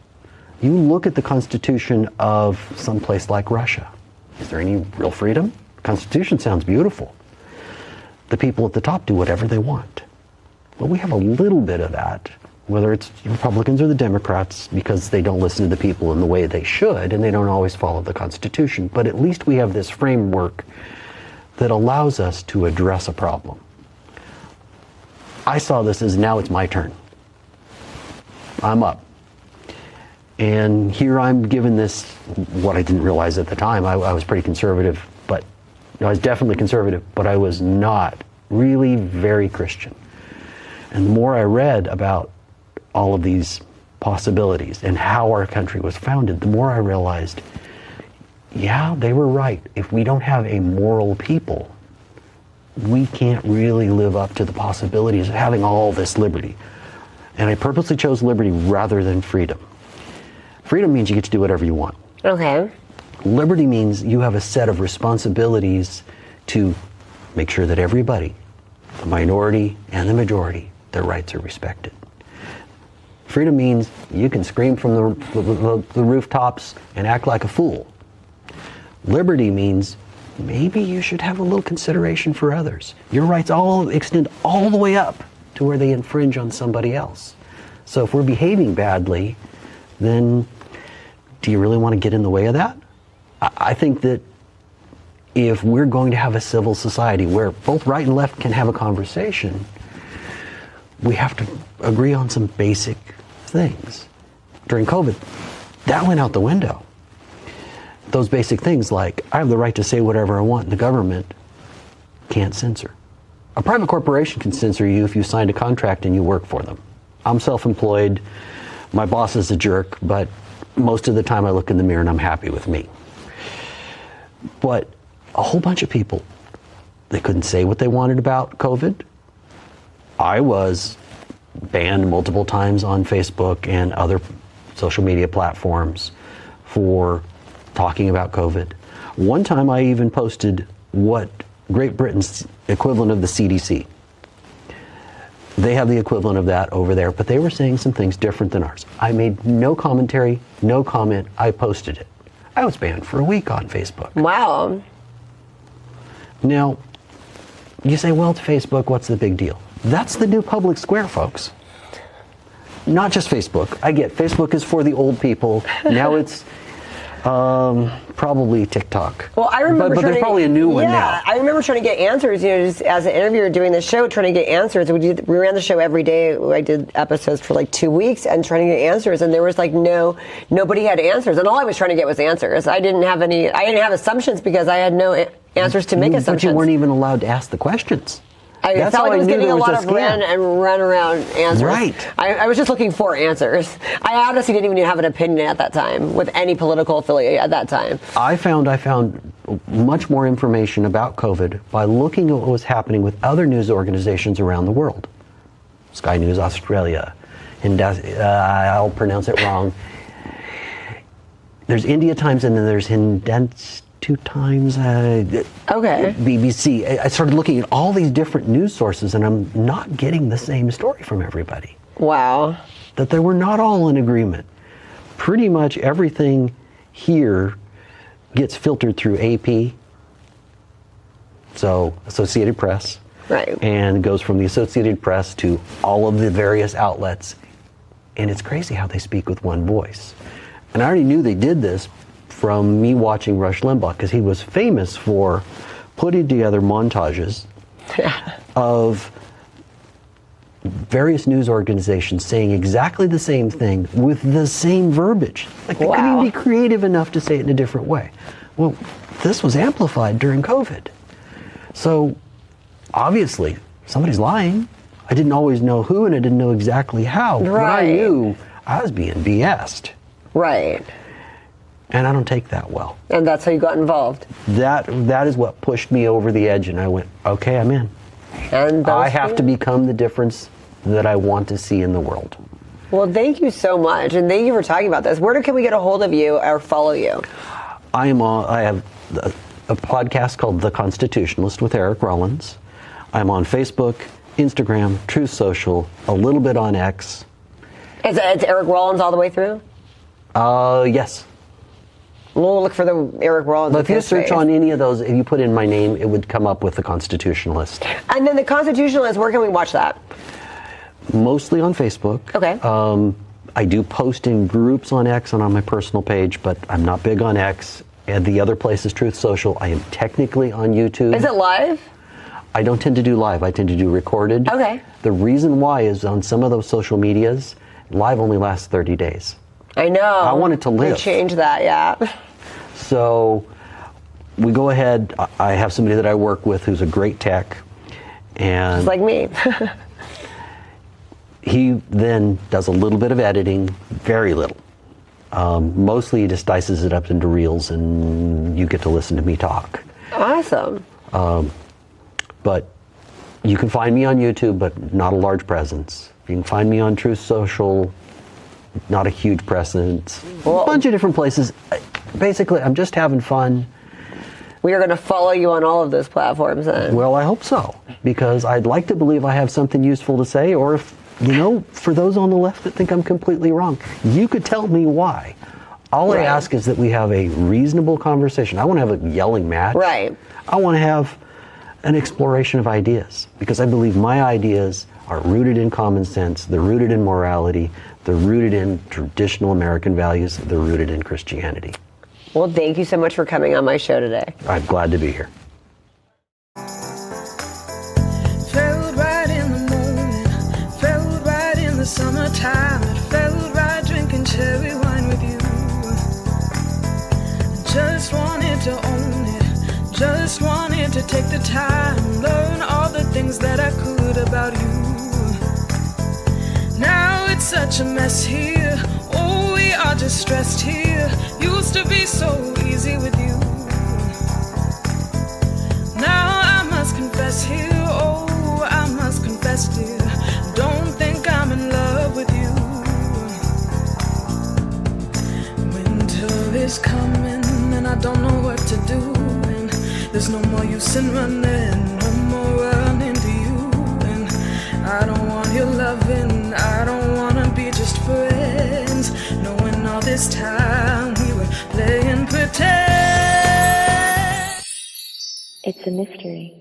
You look at the Constitution of some place like Russia. Is there any real freedom? Constitution sounds beautiful. The people at the top do whatever they want. Well, we have a little bit of that, whether it's Republicans or the Democrats, because they don't listen to the people in the way they should, and they don't always follow the Constitution. But at least we have this framework that allows us to address a problem. I saw this as now it's my turn. I'm up. And here I'm given this, what I didn't realize at the time, I was pretty conservative, but I was definitely conservative, but I was not really very Christian. And the more I read about all of these possibilities and how our country was founded, the more I realized, yeah, they were right. If we don't have a moral people, we can't really live up to the possibilities of having all this liberty. And I purposely chose liberty rather than freedom. Freedom means you get to do whatever you want. Okay. Liberty means you have a set of responsibilities to make sure that everybody, the minority and the majority, their rights are respected. Freedom means you can scream from the rooftops and act like a fool. Liberty means maybe you should have a little consideration for others. Your rights all extend all the way up to where they infringe on somebody else. So if we're behaving badly, then do you really want to get in the way of that? I think that if we're going to have a civil society where both right and left can have a conversation, we have to agree on some basic things. During COVID, that went out the window. Those basic things like, I have the right to say whatever I want, the government can't censor. A private corporation can censor you if you signed a contract and you work for them. I'm self-employed, my boss is a jerk, but most of the time I look in the mirror and I'm happy with me. But a whole bunch of people, they couldn't say what they wanted about COVID. I was banned multiple times on Facebook and other social media platforms for talking about COVID. One time I even posted what Great Britain's equivalent of the CDC. They have the equivalent of that over there, but they were saying some things different than ours. I made no commentary, no comment, I posted it. I was banned for a week on Facebook. Wow. Now, you say, well, it's Facebook, what's the big deal? That's the new public square, folks. Not just Facebook. I get Facebook is for the old people. Now it's probably TikTok. Well, I remember but there's probably a new one now. I remember trying to get answers, just as an interviewer doing the show, trying to get answers. We ran the show every day. I did episodes for like 2 weeks and trying to get answers, and there was like nobody had answers, and all I was trying to get was answers. I didn't have assumptions because I had no answers to make assumptions. But you weren't even allowed to ask the questions. I felt like I was getting a lot of run around answers. Right. I was just looking for answers. I honestly didn't even have an opinion at that time with any political affiliate at that time. I found much more information about COVID by looking at what was happening with other news organizations around the world. Sky News Australia, I'll pronounce it wrong. There's India Times and then there's Two Times, BBC. I started looking at all these different news sources and I'm not getting the same story from everybody. Wow. That they were not all in agreement. Pretty much everything here gets filtered through AP, so Associated Press, right, and goes from the Associated Press to all of the various outlets. And it's crazy how they speak with one voice. And I already knew they did this from me watching Rush Limbaugh, because he was famous for putting together montages of various news organizations saying exactly the same thing with the same verbiage. Like they couldn't even be creative enough to say it in a different way. Well, this was amplified during COVID. So obviously somebody's lying. I didn't always know who and I didn't know exactly how. Right. But I knew I was being BS'd. Right. And I don't take that well. And that's how you got involved. That is what pushed me over the edge, and I went, okay, I'm in. And I have to become the difference that I want to see in the world. Well, thank you so much, and thank you for talking about this. Where can we get a hold of you or follow you? I have a podcast called The Constitutionalist with Eric Rollins. I'm on Facebook, Instagram, Truth Social, a little bit on X. It's Eric Rollins all the way through? Yes. We'll look for the Eric Rollins. But if you search on any of those, if you put in my name, it would come up with the Constitutionalist. And then the Constitutionalist, where can we watch that? Mostly on Facebook. Okay. I do post in groups on X and on my personal page, but I'm not big on X. And the other place is Truth Social. I am technically on YouTube. Is it live? I don't tend to do live. I tend to do recorded. Okay. The reason why is on some of those social medias, live only lasts 30 days. I know. I want it to live. They changed that, yeah. So we go ahead. I have somebody that I work with who's a great tech. And Just like me. he then does a little bit of editing, very little. Mostly he just dices it up into reels and you get to listen to me talk. Awesome. But you can find me on YouTube, but not a large presence. You can find me on Truth Social, not a huge presence. Well, a bunch of different places. Basically, I'm just having fun. We are going to follow you on all of those platforms then. Well, I hope so, because I'd like to believe I have something useful to say, or if, for those on the left that think I'm completely wrong, you could tell me why. All I ask is that we have a reasonable conversation. I want to have a yelling match. Right. I want to have an exploration of ideas, because I believe my ideas are rooted in common sense, they're rooted in morality, they're rooted in traditional American values, they're rooted in Christianity. Well, thank you so much for coming on my show today. I'm glad to be here. Felt right in the moment, felt right in the summertime. It felt right drinking cherry wine with you. Just wanted to own it, just wanted to take the time, learn all the things that I could about you. Now it's such a mess here, oh, we are just stressed here. Used to be so easy with you. Now I must confess here, oh, I must confess, dear, don't think I'm in love with you. Winter is coming and I don't know what to do, and there's no more use in running, no more running to you. And I don't want your loving, I don't wanna be just friends, knowing all this time we were playing pretend. It's a mystery.